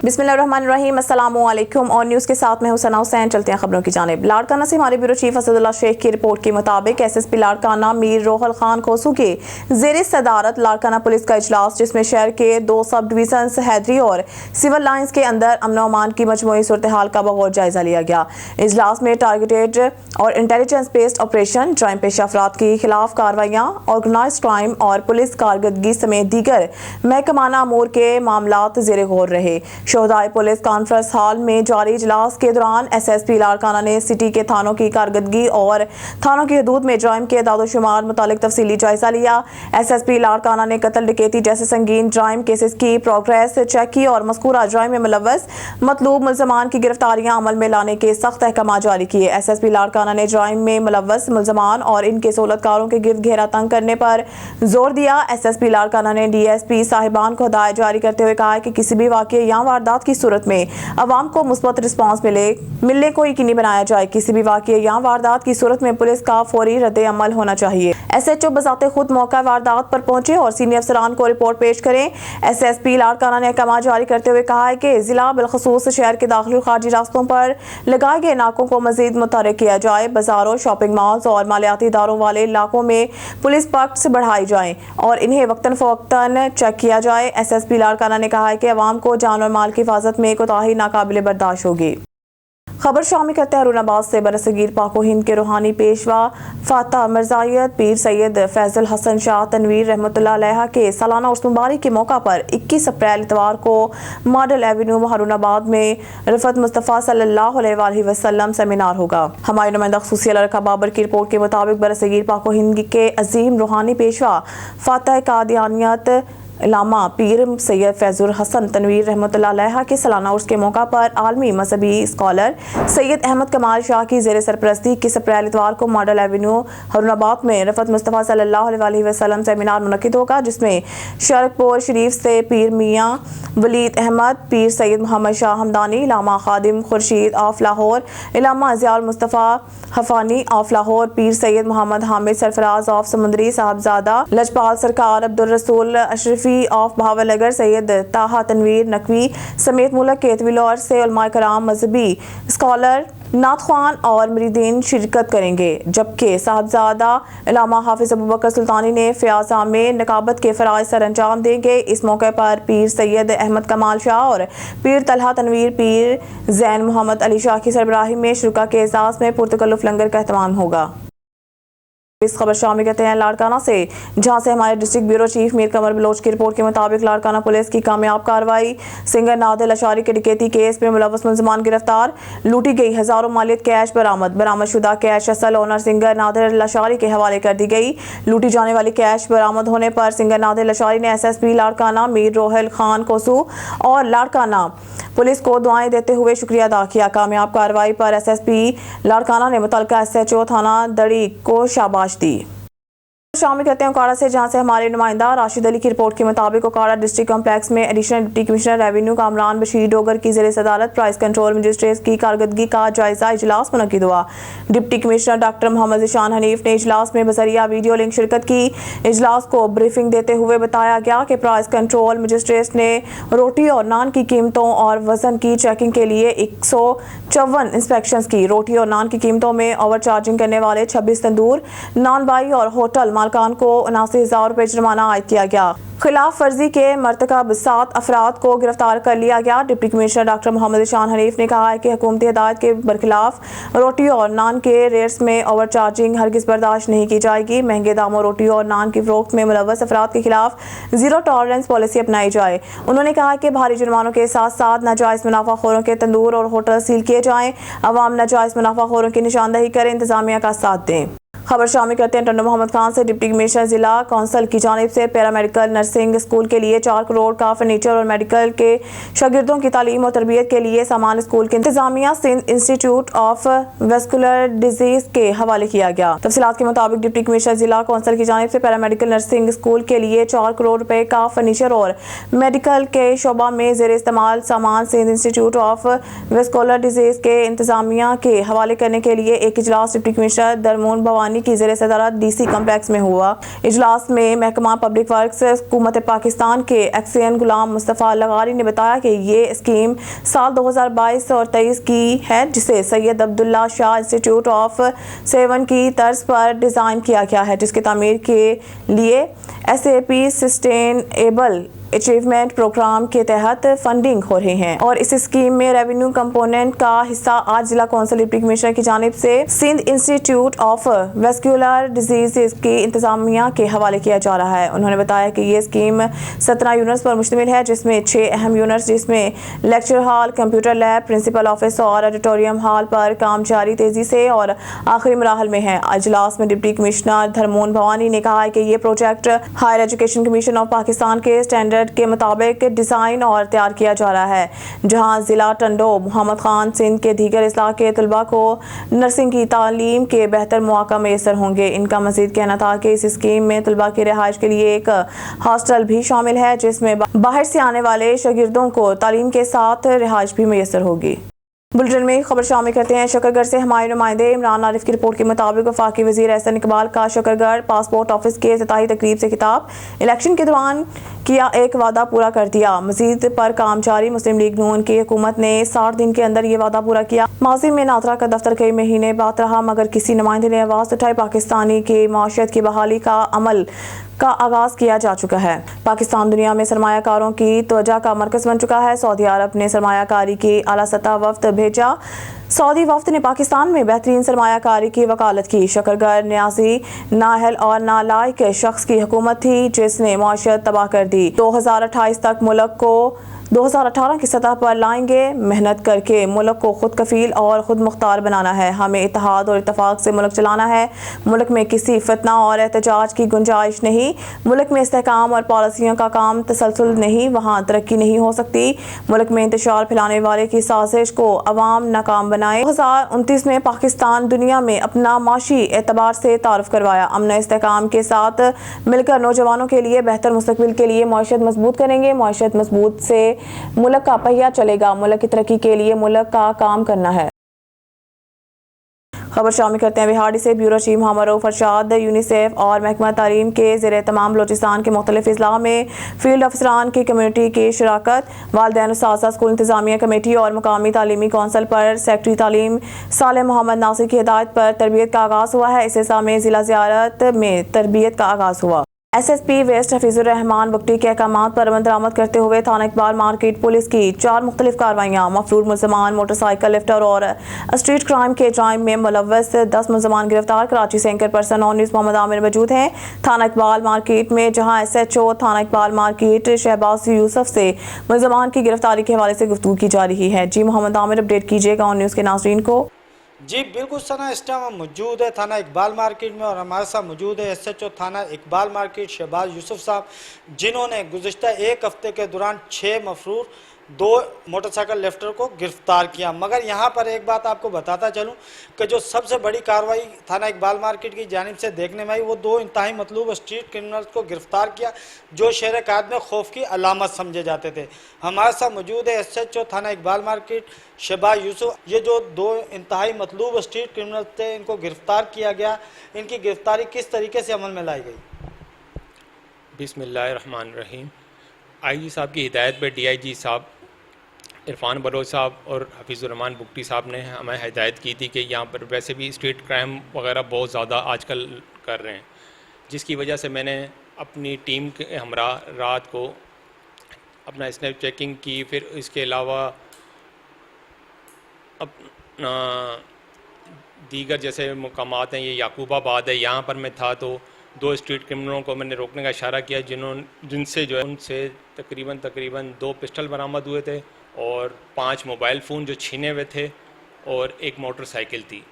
बिस्मिल्लाहिर्रहमानिर्रहीम, अस्सलामुअलैकुम। और न्यूज़ के साथ मैं सना हुसैन। चलते हैं खबरों की जानिब। लाड़काना से हमारे ब्यूरो चीफ असदुल्ला शेख की रिपोर्ट के मुताबिक एसएसपी लाड़काना मीर रोहल खान कोसू के ज़ेर सदारत लाड़काना पुलिस का इजलास, जिसमें शहर के 2 सब डिवीजन हैदरी और सिविल लाइन्स के अंदर अमन अमान की मजमूई सूरत हाल का बगौर जायजा लिया गया। इजलास में टारगेटेड और इंटेलिजेंस बेस्ड ऑपरेशन, क्राइम पेशा अफराद के खिलाफ कार्रवाइयाँ, ऑर्गेनाइज्ड क्राइम और पुलिस कारकर्दगी समेत दीगर महकमाना अमूर के मामलात ज़ेर गौर रहे। शोहदाए पुलिस कॉन्फ्रेंस हॉल में जारी इजलास के दौरान एसएसपी लाड़काना ने सिटी के थानों की कारकर्दगी और थानों की हदूद में जराइम के दादोशुमार मुतालिक तफसीली जायजा लिया। एसएसपी लाड़काना ने कत्ल, डकैती जैसे संगीन जराइम केसेस की प्रोग्रेस चेक की और मज़कूरा जराइम में मुलव्वस मतलूब मुल्ज़मान की गिरफ्तारियां अमल में लाने के सख्त अहकाम जारी किए। एसएसपी लाड़काना ने जराइम में मुलव्वस मुल्ज़मान और इनके सहूलतकारों के गिर्द घेरा तंग करने पर जोर दिया। एसएसपी लाड़काना ने डीएसपी साहिबान को हदायत जारी करते हुए कहा कि किसी भी वाक़ये या वारदात की सूरत में अवाम को मुस्बत रिस्पांस मिलने को यकीनी बनाया जाए। किसी भी वाक़ये या वारदात की सूरत में पुलिस का फौरी रद्द अमल होना चाहिए। एसएचओ बजाते खुद मौका वारदात पर पहुंचे और सीनियर अफसरान को रिपोर्ट पेश करें। एसएसपी लाड़काना ने अहकाम जारी करते हुए कहा है कि जिला बिलखसूस शहर के दाखिली और खारजी रास्तों पर लगाए गए नाकों को मजीद मुतहर्रिक किया जाए। बाजारों, शॉपिंग मॉल्स और मालियाती इदारों वाले इलाकों में पुलिस पक्ष बढ़ाई जाए और इन्हें वक्तन फवक्तन चेक किया जाए। एसएसपी लाड़काना ने कहा है कि अवाम को जान और माल की हिफाजत में कोताही नाकाबिले बर्दाश्त होगी। खबर शामिल करते हैं अरुणाबाद से। बरसगीर पाको हिंद के रूहानी पेशवा फाता मिर्जायत पीर सैयद फैजल हसन शाह तनवीर रहमतुल्लाह अलैहा के सालाना उर्स मुबारक के मौका पर 21 अप्रैल इतवार को मॉडल एवेन्यू अरुणाबाद में रफ़त मुस्तफ़ा सल्लल्लाहु अलैहि वसल्लम सेमिनार होगा। हमारे नुमाइंदा ख़ुसूसी अलरका बाबर की रिपोर्ट के मुताबिक बरसगीर पाको हिंद के अजीम रूहानी पेशवा फाता कादियानियत इलामा पीर सैयद फैजुल हसन तनवीर रहमतुल्लाह अलैहा के सालाना उर्स के मौका पर आलमी मजहबी स्कॉलर सैयद अहमद कमाल शाह की ज़ेर सरपरस्ती 21 अप्रैल इतवार को मॉडल एवेन्यू अरुणाबाद में रफ़त मुस्तफ़ा सल्लल्लाहु अलैहि वसल्लम सेमिनार मुनक़िद होगा, जिसमें शरकपुर शरीफ से पीर मियाँ वलीद अहमद, पीर सैयद मोहम्मद शाह हमदानी, इलामा खादिम Khurshid of Lahore, Allama Ziaul Mustafa हफ़ानी of Lahore, Pir Syed Mohammad Hamid Sarfaraz of समुंदरी, साहबजादा लजपाल सरकार अब्दुल रसूल अशरफी ऑफ भावलगर, सैयद ताहा तनवीर नकवी समेत मुल्क के तवील से उलमा कराम, मजहबी स्कॉलर, नाथख्वान और मुरीदीन शिरकत करेंगे। जबकि साहबजादा इलामा हाफिज अबू बकर सुल्तानी ने फ़याज़ा में नकाबत के फ़राइज़ सर अंजाम देंगे। इस मौके पर पीर सैयद अहमद कमाल शाह और पीर तलहा तनवीर पीर ज़ैन मोहम्मद अली शाह की सरबराही में शुरा के एजाज़ में पुरतकल्लुफ़ लंगर का एहतमाम होगा। इस खबर शामिल करते हैं लाड़काना से, जहां से हमारे डिस्ट्रिक्ट ब्यूरो चीफ मीर कमर बलोच की रिपोर्ट के मुताबिक लाड़काना पुलिस की कामयाब कार्रवाई। सिंगर नादिल अशारी के डकैती केस में मुलव्वस मुल्ज़मान गिरफ्तार। लूटी गई हजारों मालियत कैश बरामद शुदा कैश असल ओनर सिंगर नादिल अशारी के हवाले कर दी गई। लूटी जाने वाली कैश बरामद होने पर सिंगर नादिल अशारी ने एसएसपी लाड़काना मीर रोहल खान कोसू और लाड़काना पुलिस को दुआएं देते हुए शुक्रिया अदा किया। कामयाब कार्रवाई पर एसएसपी लाड़काना ने मुतल्लिका एसएचओ थाना दड़ी को शाबाश दी। शामिल करते हैं ओकाड़ा से, जहां से हमारे नुमाइंदा राशिद अली की रिपोर्ट के मुताबिक ओकाड़ा डिस्ट्रिक्ट कॉम्प्लेक्स में additional deputy commissioner revenue Kamran Bashir Dogar की ज़ेर सदारत प्राइस कंट्रोल मजिस्ट्रेट की कारकर्दगी का जायजा इजलास मुनक़िद हुआ। Deputy commissioner doctor Mohammad Zeeshan Hanif ने इजलास में बज़रिया वीडियो लिंक शिरकत की। इजलास को ब्रीफिंग देते हुए बताया गया कि प्राइस कंट्रोल मजिस्ट्रेट ने रोटी और नान की कीमतों और वजन की चेकिंग के लिए 154 इंस्पेक्शन की। रोटी और नान की कीमतों में ओवर चार्जिंग करने वाले 26 तंदूर नान बाई और होटल मालकान को 79,000 रुपये जुर्माना आयद किया गया। खिलाफ वर्जी के मरतकब 7 अफराद को गिरफ्तार कर लिया गया। Deputy commissioner doctor Mohammad Zeeshan Hanif ने कहा है कि हुकूमती हिदायत के बरखिलाफ रोटी और नान के रेट्स में ओवर चार्जिंग हरगिज़ बर्दाश्त नहीं की जाएगी। महंगे दामों रोटी और नान की फरोख्त में मुलव्वस अफराद के खिलाफ जीरो टॉलरेंस पॉलिसी अपनाई जाए। उन्होंने कहा कि भारी जुर्मानों के साथ साथ नाजायज़ मुनाफाखोरों के तंदूर और होटल सील किए जाएँ। अवाम नाजायज़ मुनाफाखोरों की निशानदही करें, इंतजामिया का साथ दें। खबर शामिल करते हैं टंडो मोहम्मद खान से। डिप्टी कमिश्नर जिला कौंसल की जानिब से पैरामेडिकल नर्सिंग स्कूल के लिए 4 करोड़ का फर्नीचर और मेडिकल के शागिर्दों की तालीम और तरबियत के लिए सामान स्कूल के इंतजामिया Sindh institute of vascular disease के हवाले किया गया। तफसीलात के मुताबिक डिप्टी कमिश्नर जिला कौंसल की जानिब से पैरामेडिकल नर्सिंग स्कूल के लिए 4 करोड़ रुपए का फर्नीचर और मेडिकल के शोबा में ज़ेर इस्तेमाल सामान Sindh institute of vascular disease के इंतजामिया के हवाले करने के लिए एक इजलास डिप्टी कमिश्नर दरमून भवानी निगरानी की ज़ेर सदारत DC कम्प्लेक्स में हुआ। इजलास में महकमा पब्लिक वर्क्स हुकूमत पाकिस्तान के एक्सियन गुलाम मुस्तफ़ा लगारी ने बताया कि ये स्कीम साल 2022 और 23 की है, जिसे Syed Abdullah Shah institute of seven की तर्ज पर डिज़ाइन किया गया है, जिसकी तामीर के लिए SAP सस्टेनेबल अचीवमेंट प्रोग्राम के तहत फंडिंग हो रही है। और इस स्कीम में रेवेन्यू कंपोनेंट का हिस्सा आज जिला कौंसिल डिप्टी कमिश्नर की जानिब से Sindh institute of vascular disease की इंतजामिया के हवाले किया जा रहा है। उन्होंने बताया कि ये स्कीम 17 यूनिट्स पर मुश्तमिल है, जिसमें 6 अहम यूनिट्स जिसमें lecture hall, computer lab, principal office और ऑडिटोरियम हॉल पर काम जारी तेजी से और आखिरी मराहल में है। इजलास में डिप्टी कमिश्नर धर्मोन भवानी ने कहा कि ये project higher education commission of Pakistan के स्टैंडर्ड के मुताबिक डिज़ाइन और तैयार किया जा रहा है, जहां ज़िला टंडो मोहम्मद खान सिंध के दीगर इस्लाह के तलबा को नर्सिंग की तालीम के बेहतर मौका मैसर होंगे। इनका मज़ीद कहना था कि इस स्कीम में तलबा की रिहाइश के लिए एक हॉस्टल भी शामिल है, जिसमें बाहर से आने वाले शागिर्दों को तालीम के साथ रिहाइश भी मैसर होगी। बुलेटिन में खबर शामिल करते हैं। शकरगढ़ से हमारे नुमाइंदे इमरान आरिफ की रिपोर्ट के मुताबिक वफाकी वज़ीर एहसन इकबाल का शकरगढ़ पासपोर्ट ऑफिस के इफ्तिताही तकरीब से खिताब। इलेक्शन के दौरान किया एक वादा पूरा कर दिया, मजीद पर काम जारी। मुस्लिम लीग नून की हुकूमत ने 60 दिन के अंदर ये वादा पूरा किया। माजी में नादरा का दफ्तर कई महीने बाद रहा, मगर किसी नुमाइंदे ने आवाज़ उठाई। पाकिस्तानी की माशियत की बहाली का अमल का आगाज किया जा चुका है। पाकिस्तान दुनिया में सरमायाकारों की तवज्जो का मरकज बन चुका है। सऊदी अरब ने सरमायाकारी की आला सतह वफ्द भेजा। सऊदी वफ्द ने पाकिस्तान में बेहतरीन सरमायाकारी की वकालत की। शकरगढ़ न्याजी, नाअहल और नालायक शख्स की हुकूमत थी, जिसने माशियत तबाह कर दी। 2028 तक मुल्क को 2018 की सतह पर लाएंगे। मेहनत करके मुल्क को खुद कफील और खुद मुख्तार बनाना है। हमें इत्तेहाद और इत्तफाक से मुल्क चलाना है। मुल्क में किसी फितना और एहतजाज की गुंजाइश नहीं। मुल्क में इस्तेहकाम और पॉलिसियों का काम तसलसल नहीं, वहाँ तरक्की नहीं हो सकती। मुल्क में इंतशार फैलाने वाले की साजिश को अवाम नाकाम बनाए। 2029 में पाकिस्तान दुनिया में अपना माशी एतबार से तारुफ करवाया। अमन इस्तेहकाम के साथ मिलकर नौजवानों के लिए बेहतर मुस्तकबिल के लिए मईशत मजबूत करेंगे। मईशत मजबूत से मुल्क का पहिया चलेगा। मुल्क की तरक्की के लिए मुल्क का काम करना है। खबर शामिल करते हैं बिहाड़ी से। Bureau chief Mohammad Rauf Arshad UNICEF और महकमा तालीम के ज़ेरे तमाम बलोचिस्तान के मुख्तलिफ अजला में फील्ड अफसरान की कम्यूनिटी की शिराकत। वालिदैन उस्ताज़ा, स्कूल इंतजामिया कमेटी और मुकामी तालीमी कौंसल पर सेक्रेटरी तालीम सालेह मोहम्मद नासिर की हिदायत पर तरबियत का आगाज़ हुआ है। इस हिस्सा में ज़िला ज़ियारत में तरबियत का आगाज़ हुआ। SSP वेस्ट हफीजुर रहमान बुगटी के अहकामात पर अमल दरामद करते हुए थाना इकबाल मार्केट पुलिस की 4 मुख्तलिफ कार्रवाइयाँ। मफरूर मुलजमान, मोटरसाइकिल लिफ्टर और स्ट्रीट क्राइम के जराइम में मुलव्वस 10 मुलजमान गिरफ्तार। कराची से anchor person on news Mohammad Aamir मौजूद हैं थाना इकबाल मार्केट में, जहाँ SHO थाना इकबाल मार्केट शहबाज यूसुफ से मुलजमान की गिरफ्तारी के हवाले से गुफ्तगू की जा रही है। जी मोहम्मद आमिर, अपडेट कीजिएगा ऑन न्यूज़ के नाज़रीन को। जी बिल्कुल सना, इस टाइम हम मौजूद है थाना इकबाल मार्केट में और हमारे साथ मौजूद है SHO थाना इकबाल मार्केट शहबाज यूसुफ साहब, जिन्होंने गुज़िश्ता एक हफ्ते के दौरान 6 मफरूर 2 मोटरसाइकिल लिफ्टर को गिरफ्तार किया। मगर यहाँ पर एक बात आपको बताता चलूँ कि जो सबसे बड़ी कार्रवाई थाना इकबाल मार्केट की जानिब से देखने में आई, वो 2 इंतहाई मतलूब स्ट्रीट क्रिमिनल्स को गिरफ्तार किया, जो शहर कायद में खौफ की अलामत समझे जाते थे। हमारे साथ मौजूद है SHO थाना इकबाल मार्केट शहबाज यूसुफ। ये जो 2 इंतहाई मतलूब स्ट्रीट क्रिमिनल्स थे, इनको गिरफ्तार किया गया, इनकी गिरफ्तारी किस तरीके से अमल में लाई गई? बिस्मिल्लाहिर्रहमानिर्रहीम। IG साहब की हिदायत पर DIG साहब इरफान बलोच साहब और हफीज़ुर रहमान बुगटी साहब ने हमें हिदायत की थी कि यहाँ पर वैसे भी स्ट्रीट क्राइम वगैरह बहुत ज़्यादा आजकल कर रहे हैं, जिसकी वजह से मैंने अपनी टीम के हमरा रात को अपना स्नैप चेकिंग की। फिर इसके अलावा अपना दीगर जैसे मुकामात हैं, ये याकूबाबाद है, यहाँ पर मैं था तो 2 स्ट्रीट क्रिमिनलों को मैंने रोकने का इशारा किया, जिनसे जो है उनसे तकरीबन 2 पिस्टल बरामद हुए थे और 5 मोबाइल फ़ोन जो छीने हुए थे और 1 मोटरसाइकिल थी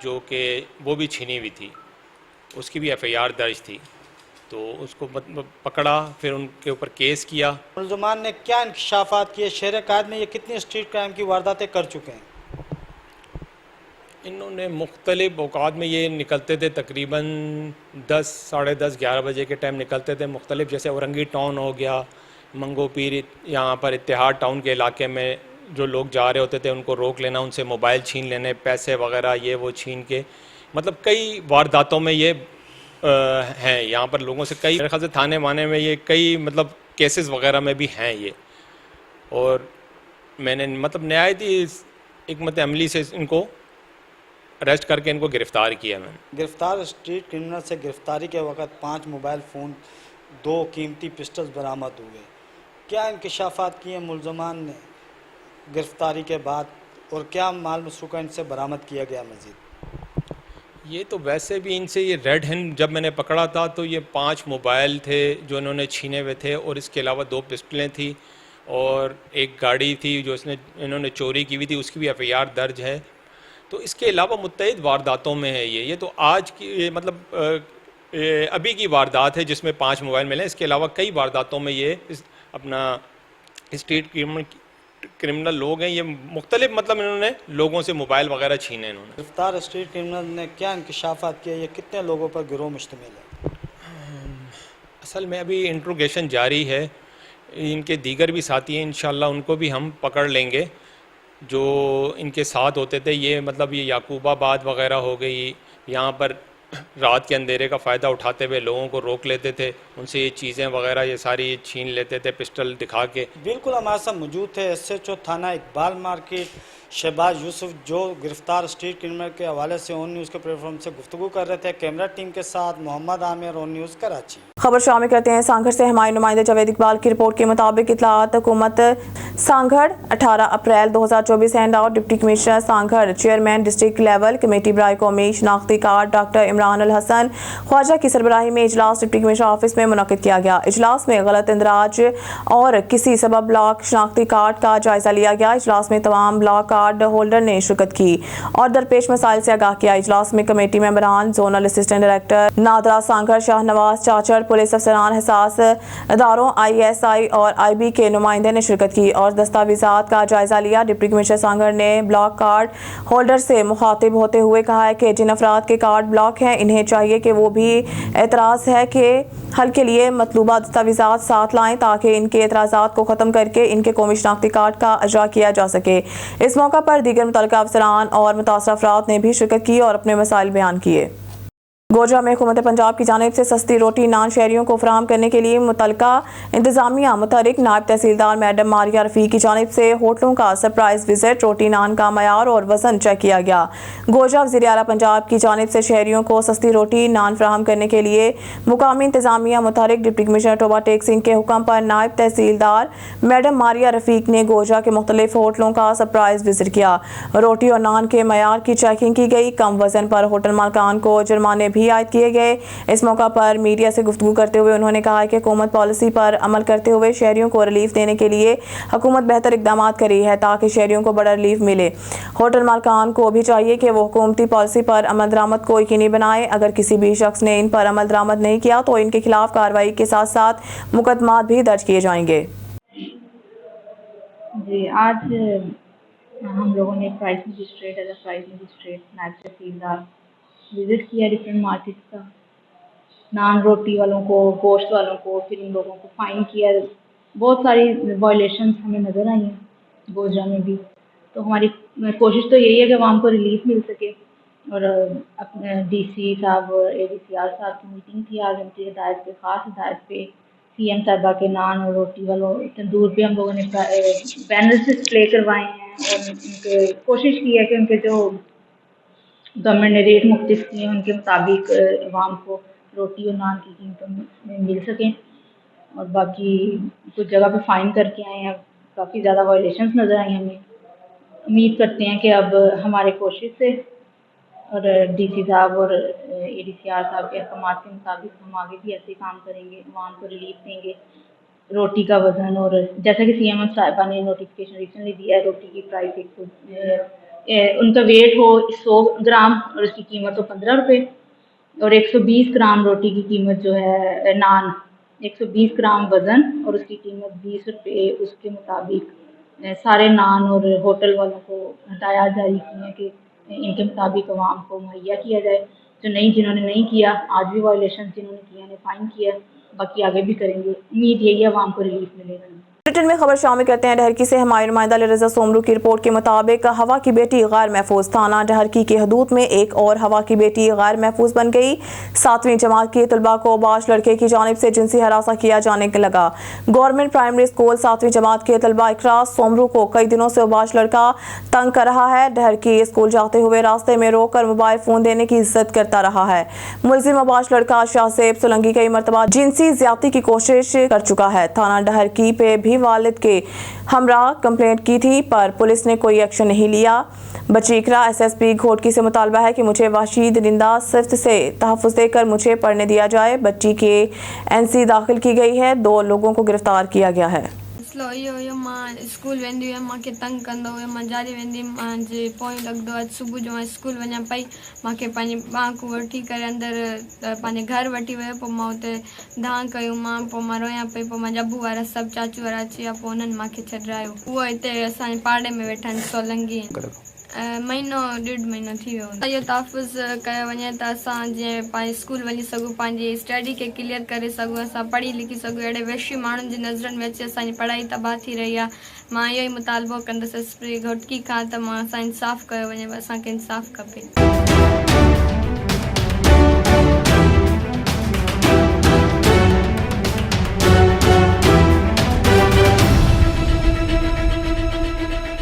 जो कि वो भी छीनी हुई थी, उसकी भी FIR दर्ज थी। तो उसको पकड़ा, फिर उनके ऊपर केस किया। मुलजमान ने क्या इंकशाफात किए? शहर कायद में ये कितनी स्ट्रीट क्राइम की वारदातें कर चुके हैं? इन्होंने मुख्तलिफ औकात में ये निकलते थे, तकरीबन 10, साढ़े 10, 11 बजे के टाइम निकलते थे। मुख्तलिफ जैसे औरंगी टाउन हो गया, मंगो पीर, यहाँ पर इत्तेहाद टाउन के इलाके में जो लोग जा रहे होते थे उनको रोक लेना, उनसे मोबाइल छीन लेने, पैसे वगैरह ये वो छीन के मतलब कई वारदातों में ये हैं यहाँ पर लोगों से कई, मेरे ख्याल से थाने वाने में ये कई मतलब केसेस वगैरह में भी हैं ये। और मैंने मतलब न्यायाधीश हिकमत अमली से इनको अरेस्ट करके इनको गिरफ़्तार किया मैंने। गिरफ्तार स्ट्रीट क्रिमिनल से गिरफ्तारी के वक्त 5 मोबाइल फ़ोन, 2 कीमती पिस्टल्स बरामद हुए। क्या इंकशाफात किए मुलजमान ने गिरफ्तारी के बाद, और क्या माल मसरूका इनसे बरामद किया गया मजीद? ये तो वैसे भी इनसे ये रेड हैंड जब मैंने पकड़ा था तो ये 5 मोबाइल थे जो इन्होंने छीने हुए थे, और इसके अलावा 2 पिस्टलें थी और एक गाड़ी थी जो इन्होंने चोरी की हुई थी, उसकी भी FIR दर्ज है। तो इसके अलावा मुत्तहिद वारदातों में है ये तो आज की ये मतलब अभी की वारदात है जिसमें 5 मोबाइल मिले। इसके अलावा कई वारदातों में ये अपना स्ट्रीट क्रिमिनल लोग हैं, ये मुख्तलिफ मतलब इन्होंने लोगों से मोबाइल वगैरह छीने इन्होंने। गिरफ्तार स्ट्रीट क्रिमिनल ने क्या इंकशाफात किए? ये कितने लोगों पर गिरोह मुश्तमिल है? असल में अभी इंट्रोगेशन जारी है, इनके दीगर भी साथी हैं, इंशाल्लाह उनको भी हम पकड़ लेंगे जो इनके साथ होते थे। ये मतलब ये याकूबाबाद वगैरह हो गई, यहाँ पर रात के अंधेरे का फ़ायदा उठाते हुए लोगों को रोक लेते थे, उनसे ये चीज़ें वगैरह ये सारी छीन लेते थे पिस्टल दिखा के। बिल्कुल हमारे साथ मौजूद थे SHO थाना इकबाल मार्केट शहबाज यूसुफ, जो गिरफ्तार स्ट्रीट क्रिमिनल के हवाले से ऑन न्यूज़ के प्लेटफॉर्म से गुफ्तगू कर रहे थे। कैमरा टीम के साथ मोहम्मद आमिर, ऑन न्यूज़ कराची। खबर शामिल करते हैं सांगड़ से। हमारे नुमाइंदे जावेद इकबाल की रिपोर्ट के मुताबिक इतलात हुकूमत सांगड़ 18 अप्रैल 2024 hand out deputy commissioner Sanghar, chairman district level committee बराए कौमी शनाख्ती कार्ड डॉक्टर इमरान अल हसन ख्वाजा की सरबराही में इजलास डिप्टी कमिश्नर ऑफिस में मुनक्किद किया गया। इजलास में गलत इंदराज और किसी सबब ब्लॉक शनाख्ती कार्ड का जायजा लिया गया। इजलास में तमाम ब्लॉक कार्ड होल्डर ने शिरकत की और दरपेश मसाइल से आगाह किया। इजलास में कमेटी मेंबरान, zonal assistant director NADRA Sanghar, Shahnawaz Chachar, police अफसरान, हसास इदारों ISI और IB के नुमाइंदे ने शिरकत की और दस्तावेजात का जायजा लिया। डिप्टी कमिश्नर सांगड़ ने ब्लॉक कार्ड होल्डर से मुखातिब होते हुए कहा है कि जिन अफराद के कार्ड ब्लॉक हैं इन्हें चाहिए कि वो भी एतराज़ है कि हल के लिए मतलूबा दस्तावेजात साथ लाएं ताकि इनके एतराज़ात को ख़त्म करके इनके कौमी शनाख्ती कार्ड का अजरा किया जा सके। इस मौका पर दीगर मुतल्लिका अफसरान और मुतासरा अफराद ने भी शिरकत की और अपने मसाइल बयान किए। गोजरा में हुकूमत पंजाब की जानिब से सस्ती रोटी नान शहरियों को फराहम करने के लिए मुतल्लिका इंतजामिया मुतहरिक नायब तहसीलदार मैडम मारिया रफ़ीक की जानिब से होटलों का सरप्राइज विजिट, रोटी नान का मयार और वजन चेक किया गया। गोजरा वज़ीर आला पंजाब की जानिब से शहरियों को सस्ती रोटी नान फराहम करने के लिए मुकामी इंतजामिया मुतहरिक डिप्टी कमिश्नर टोबा टेक सिंह के हुक्म पर नायब तहसीलदार मैडम मारिया रफ़ीक ने गोजरा के मुख्तलिफ होटलों का सरप्राइज विजिट किया। रोटी और नान के मयार की चेकिंग की गई। कम वजन पर होटल मालकान को जुर्माने भी आयद किए गए। इस मौका पर मीडिया से गुफ्तगू करते हुए उन्होंने कहा कि हुकूमत पॉलिसी पर अमल करते हुए शहरियों को रिलीफ देने के लिए हुकूमत बेहतर इकदाम कर रही है ताकि शहरियों को बड़ा रिलीफ मिले। होटल मालकान को भी चाहिए कि वो हुकूमती पॉलिसी पर अमल दरामद को यकीनी बनाए। अगर किसी भी शख्स ने इन पर अमल दरामद नहीं किया तो इनके खिलाफ कार्रवाई के साथ साथ मुकदमात भी दर्ज किए जाएंगे। जी, आज हम लोगों ने प्राइस मजिस्ट्रेट नायब तहसीलदार विज़िट किया डिफरेंट मार्केट्स का। नान रोटी वालों को, गोश्त वालों को, फिर इन लोगों को फ़ाइन किया। बहुत सारी वायलेशंस हमें नज़र आई हैं गोजरा में भी। तो हमारी कोशिश तो यही है कि आवाम को रिलीफ मिल सके। और अपने DC साहब और ADCR साहब की मीटिंग थी आज, उनकी हिदायत पे, ख़ास हिदायत पे CM साहबा के नान और रोटी वालों तंदूर पे हम लोगों ने बैनर्स डिस्प्ले करवाए हैं और उनके कोशिश की है कि उनके जो गवर्नमेंट ने रेट मुख्तलिफ किए हैं उनके मुताबिक अवाम को रोटी और नान की कीमतों में मिल सकें। और बाकी कुछ जगह पे फ़ाइन करके आए हैं, काफ़ी ज़्यादा वायलेशंस नज़र आई हमें। उम्मीद करते हैं कि अब हमारे कोशिश से और DC साहब और ADCR साहब के अहकाम के मुताबिक हम आगे भी ऐसे काम करेंगे, अवाम को रिलीफ देंगे। रोटी का वज़न और जैसा कि CM साहिबा ने नोटिफिकेशन रिसेंटली दिया है, रोटी की प्राइस उनका वेट हो 100 ग्राम और उसकी कीमत हो 15 रुपये, और 120 ग्राम रोटी की कीमत जो है नान 120 ग्राम वज़न और उसकी कीमत 20 रुपये। उसके मुताबिक सारे नान और होटल वालों को हदायत जारी की हैं कि इनके मुताबिक अवाम को मुहैया किया जाए। जिन्होंने नहीं किया, आज भी वायलेशन जिन्होंने किया ने फ़ाइन किया, बाकी आगे भी करेंगे। उम्मीद यही है अवाम को रिलीफ मिलेगा। ब्रिटेन में खबर शामिल करते हैं। डहरकी से हमारे नुमाइंदा लिरज़ा सोमरू की रिपोर्ट के मुताबिक हवा की बेटी गैर महफूज। थाना डहरकी की हदूद में एक और हवा की बेटी गैर महफूज बन गई। 7वीं जमात के तलबा को बाश लड़के की जानिब से जिनसी हरासा किया जाने लगा। गवर्नमेंट प्राइमरी स्कूल 7वीं जमात के तलबा इकरार सोमरू को कई दिनों से बाश लड़का तंग कर रहा है। डहरकी स्कूल जाते हुए रास्ते में रोककर मोबाइल फोन देने की इज्जत करता रहा है। मुलजिम बाश लड़का शाहसेब सोलंकी कई मरतबा जिनसी ज्यादती की कोशिश कर चुका है। थाना डहरकी पे भी वालिद के हमरा कंप्लेंट की थी पर पुलिस ने कोई एक्शन नहीं लिया। बच्ची इकरा SSP घोटकी से मुतालबा है कि मुझे वहशी दरिंदा सिफ्त से तहफ़्फ़ुज़ देकर मुझे पढ़ने दिया जाए। बच्ची के NC दाखिल की गई है। 2 लोगों को गिरफ्तार किया गया है। मसलो इहो हुयो मां स्कूल वेंदी हुयमि मूंखे तंग कंदो हुयो मां जारी वेंदी मुंहिंजे पोइ लॻंदो आहे सुबुह जो मां स्कूल वञा पई मूंखे पंहिंजी ॿांकूं वठी करे अंदरि पंहिंजे घर वठी वियो पोइ मां हुते धां कयूं पोइ मां रोयां पई पोइ मुंहिंजा अबू वारा सभु चाचू वारा अची विया पोइ हुननि मूंखे छॾायो। उहो हिते असांजे पाड़े में वेठा आहिनि सोलंगी महीनो 1.5 महीनो थी वियो। इहो तहफ़्फ़ुज़ कयो वञे त असां जीअं पंहिंजे स्कूल वञी सघूं पंहिंजी स्टडी खे क्लियर करे सघूं असां पढ़ी लिखी सघूं। अहिड़े वैशी माण्हुनि जी नज़रनि में अची असांजी पढ़ाई तबाह थी रही आहे। मां इहो ई मुतालबो कंदसि एसपी घोटकी खां त मां असां इंसाफ़ कयो वञे असांखे इंसाफ़ खपे।